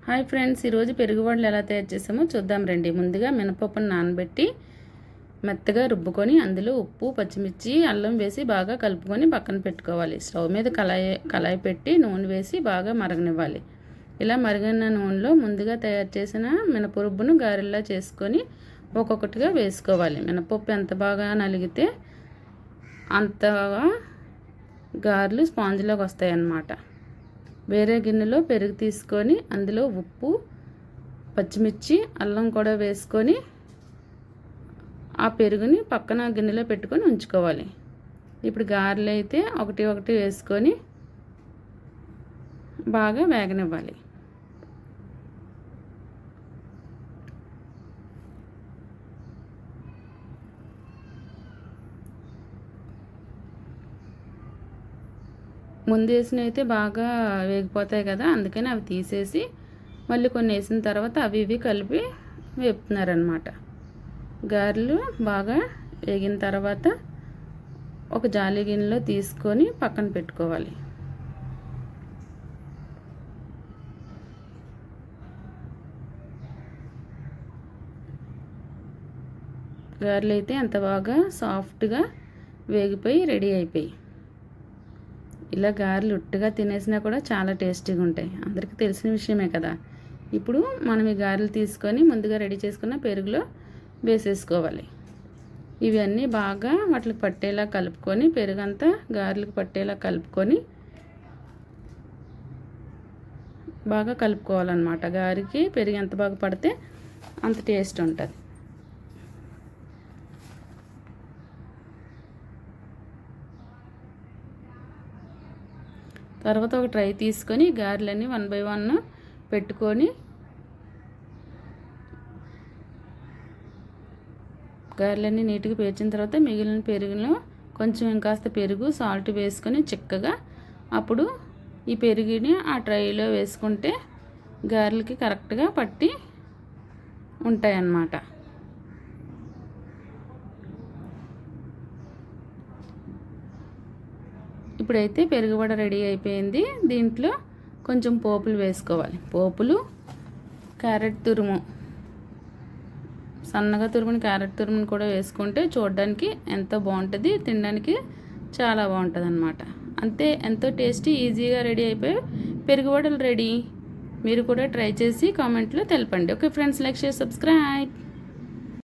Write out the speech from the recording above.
Hi friends, ఈరోజు పెరుగు వడలు ఎలా తయారు చేసామో చూద్దాం రండి. ముందుగా మినపప్పును నానబెట్టి మెత్తగా రుబ్బుకొని అందులో ఉప్పు, పచ్చిమిర్చి, అల్లం వేసి బాగా కలుపుకొని పక్కన పెట్టుకోవాలి. స్టవ్ మీద కళాయి పెట్టి నూనె వేసి బాగా మరగనివ్వాలి. ఇలా మరిగిన నూనెలో ముందుగా తయారు చేసిన మినపరుబ్బును గారెల్లా చేసుకొని ఒక్కొక్కటిగా వేసుకోవాలి. మినపప్పు ఎంత బాగా నలిగితే అంతగా గారెలు స్పాంజ్లోకి వస్తాయి అన్నమాట. వేరే గిన్నెలో పెరుగు తీసుకొని అందులో ఉప్పు, పచ్చిమిర్చి, అల్లం కూడా వేసుకొని ఆ పెరుగుని పక్కన గిన్నెలో పెట్టుకొని ఉంచుకోవాలి. ఇప్పుడు గారెలు అయితే ఒకటి ఒకటి వేసుకొని బాగా వేగనివ్వాలి. ముందు వేసినవి అయితే బాగా వేగిపోతాయి కదా, అందుకని అవి తీసేసి మళ్ళీ కొన్ని వేసిన తర్వాత అవి ఇవి కలిపి వేపుతున్నారనమాట. గారెలు బాగా వేగిన తర్వాత ఒక జాలి గిన్నెలో తీసుకొని పక్కన పెట్టుకోవాలి. గారెలు అయితే ఎంత బాగా సాఫ్ట్గా వేగిపోయి రెడీ అయిపోయి. ఇలా గారెలు ఉట్టుగా తినేసినా కూడా చాలా టేస్టీగా ఉంటాయి, అందరికీ తెలిసిన విషయమే కదా. ఇప్పుడు మనం ఈ గారెలు తీసుకొని ముందుగా రెడీ చేసుకున్న పెరుగులో వేసేసుకోవాలి. ఇవన్నీ బాగా వాటికి పట్టేలా కలుపుకొని, పెరుగంతా గారెలకు పట్టేలా కలుపుకొని బాగా కలుపుకోవాలన్నమాట. గారెకి పెరుగు ఎంత బాగా పడితే అంత టేస్ట్ ఉంటుంది. తర్వాత ఒక ట్రై తీసుకొని గారెలన్నీ 1 by 1 పెట్టుకొని గారెలన్నీ నీట్గా పేర్చిన తర్వాత మిగిలిన పెరుగులో కొంచెం ఇంకాస్త పెరుగు, సాల్ట్ వేసుకొని చిక్కగా అప్పుడు ఈ పెరుగుని ఆ ట్రైలో వేసుకుంటే గారెలకి కరెక్ట్గా పట్టి ఉంటాయన్నమాట. ఇప్పుడైతే పెరుగు వడ రెడీ అయిపోయింది. దీంట్లో కొంచెం పోపులు వేసుకోవాలి. పోపులు క్యారెట్ తురుము, సన్నగా తురుముని క్యారెట్ తురుముని కూడా వేసుకుంటే చూడడానికి ఎంతో బాగుంటుంది, తినడానికి చాలా బాగుంటుంది అన్నమాట. అంతే, ఎంతో టేస్టీ, ఈజీగా రెడీ అయిపోయి పెరుగు వడలు రెడీ. మీరు కూడా ట్రై చేసి కామెంట్లో తెలపండి. Okay friends, like, share, subscribe.